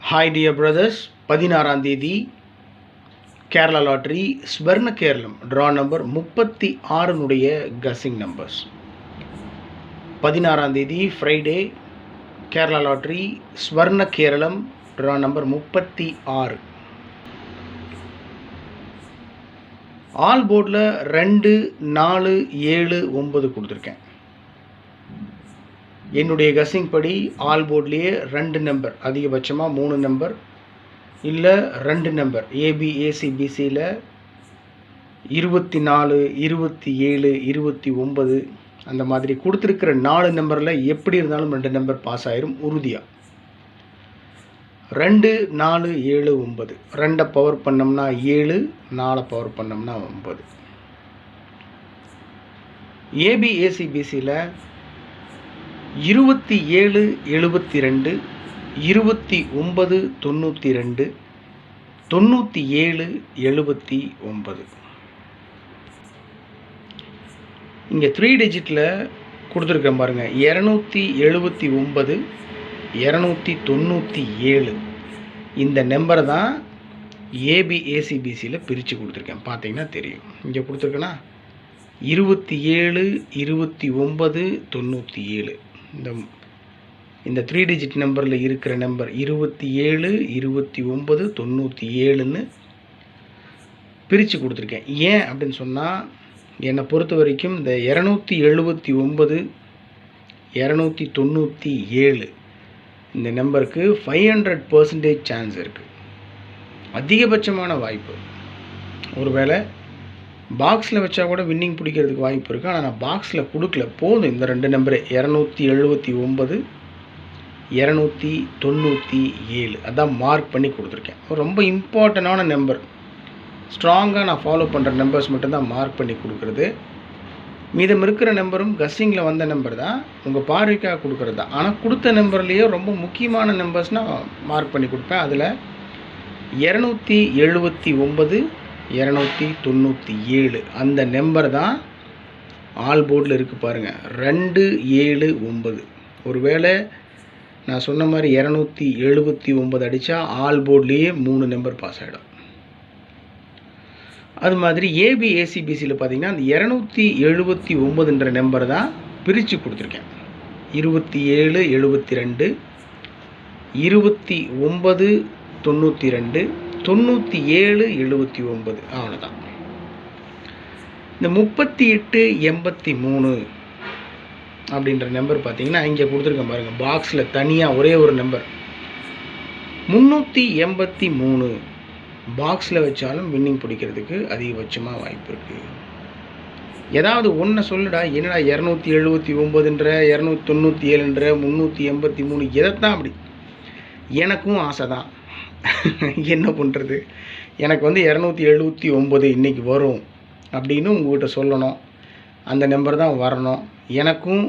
Hi dear brothers, 16ஆம் தேதி Kerala lottery Swarna Keralam draw number 36 கசிங் numbers. 16ஆம் தேதி Friday Kerala lottery Swarna Keralam draw number 36. All போர்டில் 2, 4, 7, 9 கொடுத்துருக்கேன். என்னுடைய கசிங் படி ஆல் போர்ட்லேயே 2 நம்பர், அதிகபட்சமாக 3 நம்பர் இல்லை 2 நம்பர் ஏபிஏசிபிசியில் 24, 27, 29 அந்த மாதிரி கொடுத்துருக்கிற 4 நம்பரில் எப்படி இருந்தாலும் 2 நம்பர் பாஸ் ஆயிரும் உறுதியாக. 2, 4, 7, 9 2 பவர் பண்ணோம்னா 7, 4 பவர் பண்ணோம்னா 9. ஏபிஏசிபிசியில் 27, 72, 29, 92, 97, 79. இங்கே 3 டிஜிட்டில் கொடுத்துருக்கேன் பாருங்கள். 279, 297 இந்த நம்பரை தான் ஏபிஏசிபிசியில் பிரித்து கொடுத்துருக்கேன். பார்த்தீங்கன்னா தெரியும். இங்கே கொடுத்துருக்கேன்னா 27, 29, 97 இந்த 3 டிஜிட் நம்பரில் இருக்கிற நம்பர் 27, 29, 97ன்னு பிரித்து கொடுத்துருக்கேன். ஏன் அப்படின்னு சொன்னால், என்னை பொறுத்த வரைக்கும் இந்த 279, 297 இந்த நம்பருக்கு 500% சான்ஸ் இருக்குது. அதிகபட்சமான வாய்ப்பு. ஒருவேளை பாக்ஸில் வச்சா கூட வின்னிங் பிடிக்கிறதுக்கு வாய்ப்பு இருக்குது. ஆனால் நான் பாக்ஸில் கொடுக்கல. போதும் இந்த 2 நம்பரே 279, 297 அதான் மார்க் பண்ணி கொடுத்துருக்கேன். ரொம்ப இம்பார்ட்டண்டான நம்பர். ஸ்ட்ராங்காக நான் ஃபாலோ பண்ணுற நம்பர்ஸ் மட்டும்தான் மார்க் பண்ணி கொடுக்குறது. மீதம் இருக்கிற நம்பரும் கஸ்ஸிங்கில் வந்த நம்பர் தான், உங்கள் பார்வைக்காக கொடுக்குறது தான். ஆனால் கொடுத்த நம்பர்லேயே ரொம்ப முக்கியமான நம்பர்ஸ்னால் மார்க் பண்ணி கொடுப்பேன். அதில் 279, 297 அந்த நம்பர் தான் ஆல் போர்டில் இருக்குது பாருங்கள். 2, 7, 9. ஒருவேளை நான் சொன்ன மாதிரி 279 அடித்தா ஆல் போர்ட்லேயே 3 நம்பர் பாஸ் ஆகிடும். அது மாதிரி ஏபிஏசிபிசியில் பார்த்தீங்கன்னா அந்த 279ன்ற நம்பர் தான் பிரித்து கொடுத்துருக்கேன். 27, 72, 29, 92, 97, 79 அவ்வளோதான். இந்த 38, 83 அப்படின்ற நம்பர் பார்த்தீங்கன்னா இங்கே கொடுத்துருக்கேன் பாருங்கள். பாக்ஸில் தனியாக ஒரே ஒரு நம்பர் 383 பாக்ஸில் வச்சாலும் வின்னிங் பிடிக்கிறதுக்கு அதிகபட்சமாக வாய்ப்பு இருக்குது. ஏதாவது ஒன்றை சொல்லுடா, என்னடா 279ன்ற 297ன்ற 383 எதைத்தான் அப்படி. எனக்கும் ஆசை தான், என்ன பண்ணுறது. எனக்கு வந்து 279 இன்றைக்கி வரும் அப்படின்னு உங்கள்கிட்ட சொல்லணும். அந்த நம்பர் தான் வரணும். எனக்கும்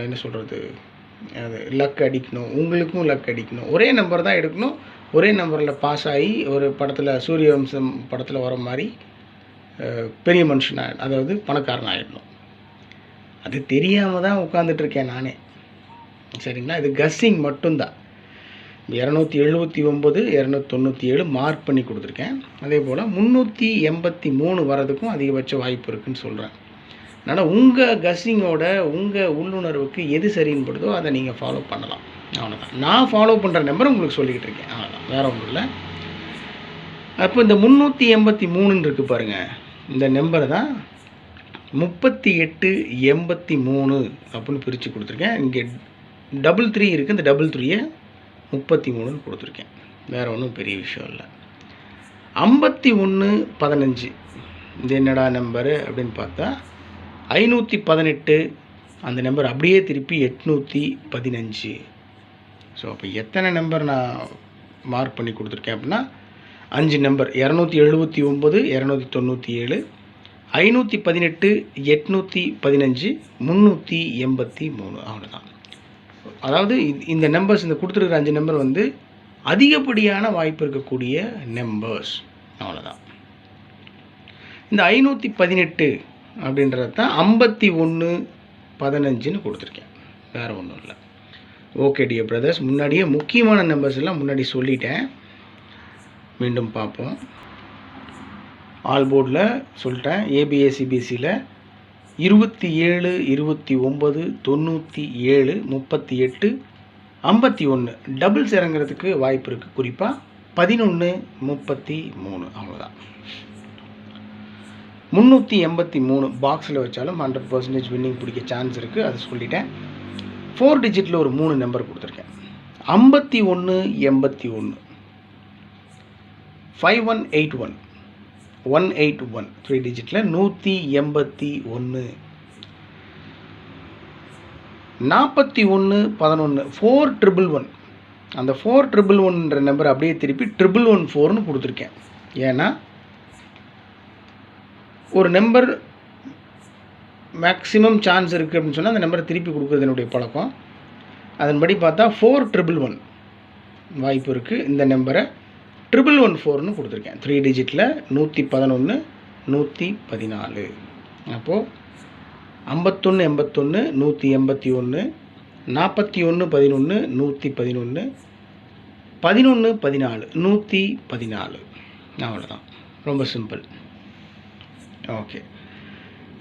என்ன சொல்கிறது, அது லக் அடிக்கணும், உங்களுக்கும் லக் அடிக்கணும். ஒரே நம்பர் தான் எடுக்கணும். ஒரே நம்பரில் பாஸ் ஆகி ஒரு படத்தில், சூரியவம்சம் படத்தில் வர மாதிரி பெரிய மனுஷனாக, அதாவது பணக்காரன் ஆகிடணும். அது தெரியாமல் தான் உட்காந்துட்ருக்கேன் நானே. சரிங்களா. இது கஸ்ஸிங் மட்டும்தான். 279, 297 மார்க் பண்ணி கொடுத்துருக்கேன். அதே போல் 383 வரதுக்கும் அதிகபட்ச வாய்ப்பு இருக்குதுன்னு சொல்கிறேன். அதனால் உங்கள் கஸ்ஸிங்கோட உங்கள் உள்ளுணர்வுக்கு எது சரின்னு படுதோ அதை நீங்கள் ஃபாலோ பண்ணலாம். அவ்வளோதான். நான் ஃபாலோ பண்ணுற நம்பர் உங்களுக்கு சொல்லிக்கிட்டு இருக்கேன். அவ்வளோதான், வேறு ஒன்றும் இல்லை. அப்போ இந்த 383 இருக்குது பாருங்கள். இந்த நம்பரை தான் 38, 83 அப்படின்னு பிரித்து கொடுத்துருக்கேன். இங்கே 3 இருக்குது. இந்த 3யை 33ன்னு கொடுத்துருக்கேன். வேறு ஒன்றும் பெரிய விஷயம் இல்லை. 51, 15 இது என்னடா நம்பரு அப்படின்னு பார்த்தா 518 அந்த நம்பர் அப்படியே திருப்பி 815. ஸோ அப்போ எத்தனை நம்பர் நான் மார்க் பண்ணி கொடுத்துருக்கேன் அப்படின்னா 5 நம்பர். 279, 297, 518, 815, 383 அவ்வளோதான். அதாவது இந்த நம்பர்ஸ், இந்த கொடுத்துருக்குற 5 நம்பர் வந்து அதிகப்படியான வாய்ப்பு இருக்கக்கூடிய நம்பர்ஸ். அவ்வளோதான். இந்த 518 அப்படின்றது தான் 51, 15ன்னு கொடுத்துருக்கேன். வேறு ஒன்றும் இல்லை. ஓகே டியர் பிரதர்ஸ், முன்னாடியே முக்கியமான நம்பர்ஸ் எல்லாம் முன்னாடி சொல்லிட்டேன். மீண்டும் பார்ப்போம். ஆல் போர்டில் சொல்லிட்டேன். ஏபிஎஸ்சிபிசியில் 27, 29, 97, 38, 51 டபுள்ஸ் இறங்குறதுக்கு வாய்ப்பு இருக்குது. குறிப்பாக 11, 33 அவ்வளோதான். 383 பாக்ஸில் வச்சாலும் 100% வின்னிங் பிடிக்க சான்ஸ் இருக்குது. அது சொல்லிட்டேன். 4 டிஜிட்டில் ஒரு 3 நம்பர் கொடுத்துருக்கேன். 51, 81, 5181, 181 3 டிஜிட்டில் 181, 41, 11 4111. அந்த 4111ன்ற நம்பர் அப்படியே திருப்பி 1114ன்னு கொடுத்துருக்கேன். ஏன்னா ஒரு நம்பர் மேக்ஸிமம் சான்ஸ் இருக்குது அப்படின்னு சொன்னால் அந்த நம்பரை திருப்பி கொடுக்குறது என்னுடைய பழக்கம். அதன்படி பார்த்தா 4111 வாய்ப்பு இருக்குது. இந்த நம்பரை 1114ன்னு கொடுத்துருக்கேன். 3 டிஜிட்டில் 111, 114. அப்போது 51, 81, 181, 41, 11, 111, 11, 14, 114. அவ்வளோதான். ரொம்ப சிம்பிள். ஓகே,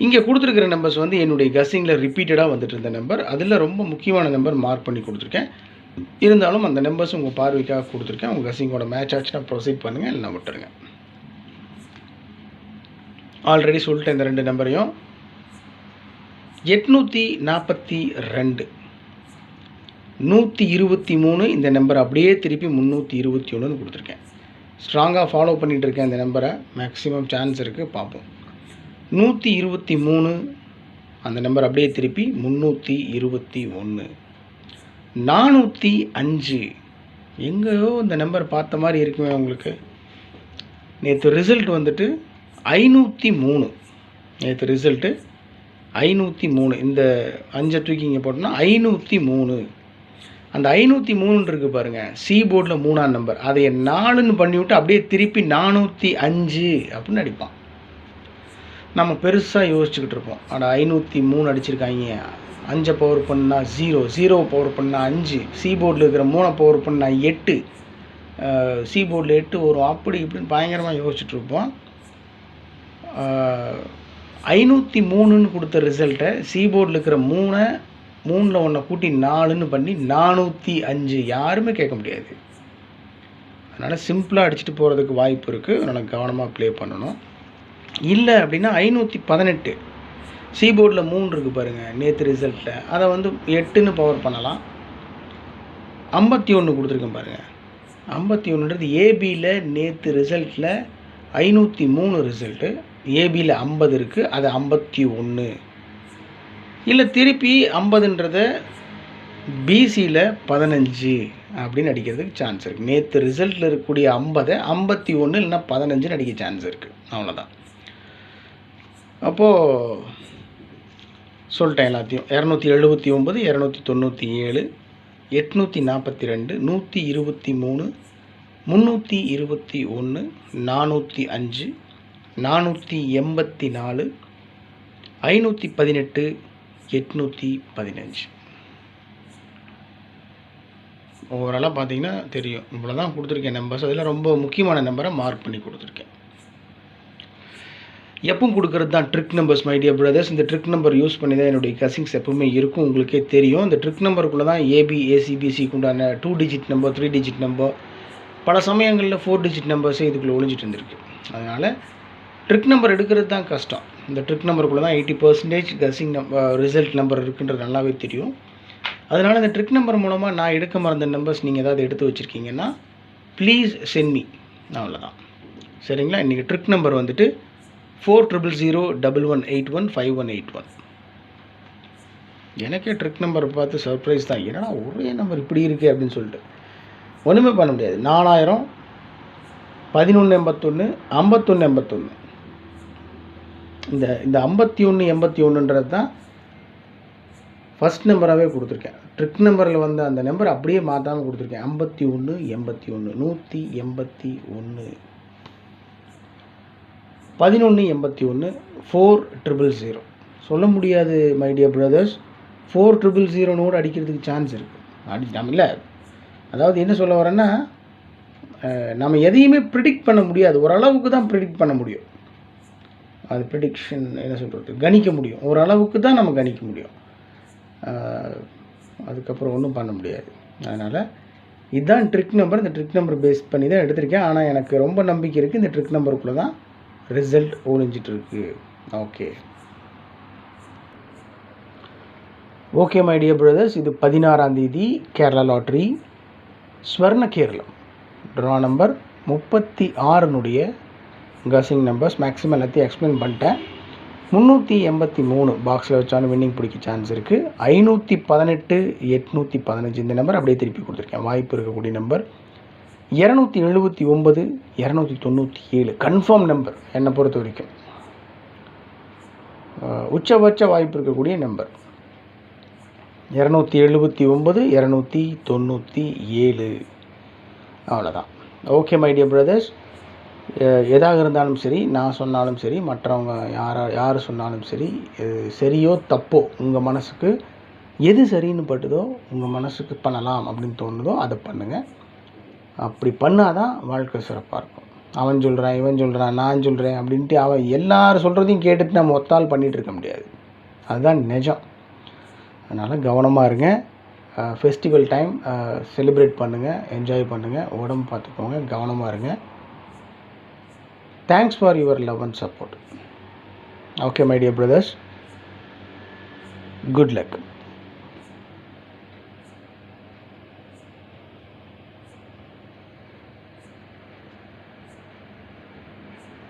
இங்கே கொடுத்துருக்கிற நம்பர்ஸ் வந்து என்னுடைய கஸ்ஸிங்கில் ரிப்பீட்டடாக வந்துட்டு இருந்த நம்பர். அதில் ரொம்ப முக்கியமான நம்பர் மார்க் பண்ணி கொடுத்துருக்கேன். இருந்தாலும் அந்த நம்பர்ஸ் உங்கள் பார்வைக்காக கொடுத்துருக்கேன். உங்கள் கஸ்ஸிங்கோட மேட்ச் ஆச்சுன்னா ப்ரொசீட் பண்ணுங்கள், இல்லைனா விட்டுருங்க. ஆல்ரெடி சொல்லிட்டேன் இந்த 2 நம்பரையும். 842, 123 இந்த நம்பர் அப்படியே திருப்பி 321ன்னு கொடுத்துருக்கேன். ஸ்ட்ராங்காக ஃபாலோ பண்ணிகிட்டு இருக்கேன் இந்த நம்பரை. மேக்ஸிமம் சான்ஸ் இருக்குது, பார்ப்போம். 123 அந்த நம்பர் அப்படியே திருப்பி 321. 405 எங்கேயோ இந்த நம்பர் பார்த்த மாதிரி இருக்குமே உங்களுக்கு. நேற்று ரிசல்ட் வந்துட்டு 503. நேற்று ரிசல்ட்டு 503. இந்த 5 தூக்கி இங்கே போட்டோம்னா 503. அந்த 503 இருக்குது பாருங்கள், சி போர்டில் 3ஆம் நம்பர். அதை 4ன்னு பண்ணிவிட்டு அப்படியே திருப்பி 405 அப்படின்னு அடிப்பான். நம்ம பெருசாக யோசிச்சுக்கிட்டு இருப்போம். ஆனால் 503 அடிச்சிருக்காங்க, 5 பவர் பண்ணால் 0, 0 பவர் பண்ணால் 5, சி போர்டில் இருக்கிற 3 பவர் பண்ணால் 8, சி போர்டில் 8 வரும், அப்படி இப்படின்னு பயங்கரமாக யோசிச்சுட்டு இருப்போம். 503ன்னு கொடுத்த ரிசல்ட்டை சி போர்டில் இருக்கிற 3ல் 1 கூட்டி 4ன்னு பண்ணி 405 யாருமே கேட்க முடியாது. அதனால் சிம்பிளாக அடிச்சுட்டு போகிறதுக்கு வாய்ப்பு இருக்குது. அதனால் கவனமாக ப்ளே பண்ணணும். இல்லை அப்படின்னா 518 சி போர்டில் 3 இருக்குது பாருங்கள் நேற்று ரிசல்ட்டில். அதை வந்து 8ன்னு பவர் பண்ணலாம். 51 கொடுத்துருக்கேன் பாருங்கள். 51ன்றது ஏபியில் நேற்று ரிசல்ட்டில் 503 ரிசல்ட்டு. ஏபியில் 50 இருக்குது, அது 51. இல்லை திருப்பி 50ன்றதை பிசியில் 15 அப்படின்னு அடிக்கிறதுக்கு சான்ஸ் இருக்குது. நேற்று ரிசல்ட்டில் இருக்கக்கூடிய 50 51 இல்லைன்னா 15ன்னு அடிக்க சான்ஸ் இருக்குது. அவ்வளோதான். அப்போது சொல்லிட்டேன் எல்லாத்தையும். 279, 297, 842, 123, 321, 405, 484, 518, 815. ஓவராலாக பார்த்தீங்கன்னா தெரியும். இவ்வளோ தான் கொடுத்துருக்கேன் நம்பர்ஸ். அதில் ரொம்ப முக்கியமான நம்பரை மார்க் பண்ணி கொடுத்துருக்கேன். எப்பவும் கொடுக்குறது தான் trick numbers my dear brothers. இந்த ட்ரிக் நம்பர் யூஸ் பண்ணி தான் என்னுடைய கசிங்ஸ் எப்பவுமே இருக்கும். உங்களுக்கே தெரியும். இந்த ட்ரிக் நம்பருக்குள்ளே தான் ஏபி ஏசிபிசிக்கு உண்டான 2 டிஜிட் நம்பர், 3 டிஜிட் நம்பர், பல சமயங்களில் 4 டிஜிட் நம்பர்ஸே இதுக்குள்ளே ஒழிஞ்சிட்டு இருந்திருக்கு. அதனால் ட்ரிக் நம்பர் எடுக்கிறது தான் கஷ்டம். இந்த ட்ரிக் நம்பருக்குள்ளே தான் 80% கசிங் ரிசல்ட் நம்பர் இருக்குன்றது நல்லாவே தெரியும். அதனால் இந்த ட்ரிக் நம்பர் மூலமாக நான் எடுக்க மறந்த நம்பர்ஸ் நீங்கள் ஏதாவது எடுத்து வச்சுருக்கீங்கன்னா ப்ளீஸ் சென்ட் மீ. அவ்வளோதான். சரிங்களா? இன்றைக்கி ட்ரிக் நம்பர் வந்துட்டு 400111815181. எனக்கே ட்ரிக் நம்பரை பார்த்து சர்ப்ரைஸ் தான். என்னடா ஒரே நம்பர் இப்படி இருக்குது அப்படின்னு சொல்லிட்டு ஒன்றுமே பண்ண முடியாது. 4000, 1181, 5181. இந்த 5181ன்றது தான் ஃபஸ்ட் நம்பராகவே கொடுத்துருக்கேன். ட்ரிக் நம்பரில் வந்த அந்த நம்பர் அப்படியே மாற்றாமல் கொடுத்துருக்கேன். 5181, 181, 1181, 4000. சொல்ல முடியாது மை டியர் பிரதர்ஸ். 4000 அடிக்கிறதுக்கு சான்ஸ் இருக்குது. அப்படி நம்ம இல்லை, அதாவது என்ன சொல்ல வரேன்னா, நம்ம எதையுமே ப்ரிடிக்ட் பண்ண முடியாது. ஓரளவுக்கு தான் ப்ரிடிக்ட் பண்ண முடியும். அது ப்ரிடிக்ஷன் என்ன சொல்கிறது, கணிக்க முடியும். ஓரளவுக்கு தான் நம்ம கணிக்க முடியும். அதுக்கப்புறம் ஒன்றும் பண்ண முடியாது. அதனால் இதுதான் ட்ரிக் நம்பர். இந்த ட்ரிக் நம்பர் பேஸ் பண்ணி தான் எடுத்திருக்கேன். ஆனால் எனக்கு ரொம்ப நம்பிக்கை இருக்குது, இந்த ட்ரிக் நம்பருக்குள்ளே தான் ரிசல்ட் ஒழிஞ்சிட்ருக்கு. ஓகே மை டியர் பிரதர்ஸ், இது 16ஆம் தேதி Kerala lottery Swarna Keralam draw number 36னுடைய கசிங் நம்பர்ஸ். மேக்ஸிமம் எல்லாத்தையும் எக்ஸ்பிளைன் பண்ணிட்டேன். 383 பாக்ஸில் வச்சாலும் வின்னிங் பிடிக்க சான்ஸ் இருக்குது. 518, 815 இந்த நம்பர் அப்படியே திருப்பி கொடுத்துருக்கேன். வாய்ப்பு இருக்கக்கூடிய நம்பர் 279, 297 கன்ஃபார்ம் நம்பர் என்னை பொறுத்த வரைக்கும். உச்சபட்ச வாய்ப்பு இருக்கக்கூடிய நம்பர் 279, 297. அவ்வளோதான். ஓகே மை டியர் பிரதர்ஸ், எதாக இருந்தாலும் சரி, நான் சொன்னாலும் சரி, மற்றவங்க யார் சொன்னாலும் சரி, சரியோ தப்போ உங்கள் மனசுக்கு எது சரின்னு பட்டுதோ, உங்கள் மனசுக்கு பண்ணலாம் அப்படின்னு தோணுதோ அதை பண்ணுங்கள். அப்படி பண்ணால் தான் வாழ்க்கை சிறப்பாக இருக்கும். அவன் சொல்கிறான், இவன் சொல்கிறான், நான் சொல்கிறேன் அப்படின்ட்டு அவன் எல்லாரும் சொல்கிறதையும் கேட்டுட்டு நம்ம ஒத்தால் பண்ணிகிட்டு இருக்க முடியாது. அதுதான் நிஜம். அதனால் கவனமாக இருங்க. ஃபெஸ்டிவல் டைம் செலிப்ரேட் பண்ணுங்கள், என்ஜாய் பண்ணுங்கள், உடம்பு பார்த்துக்கோங்க, கவனமாக இருங்க. Thanks for your love and support. Okay, my dear brothers. Good luck.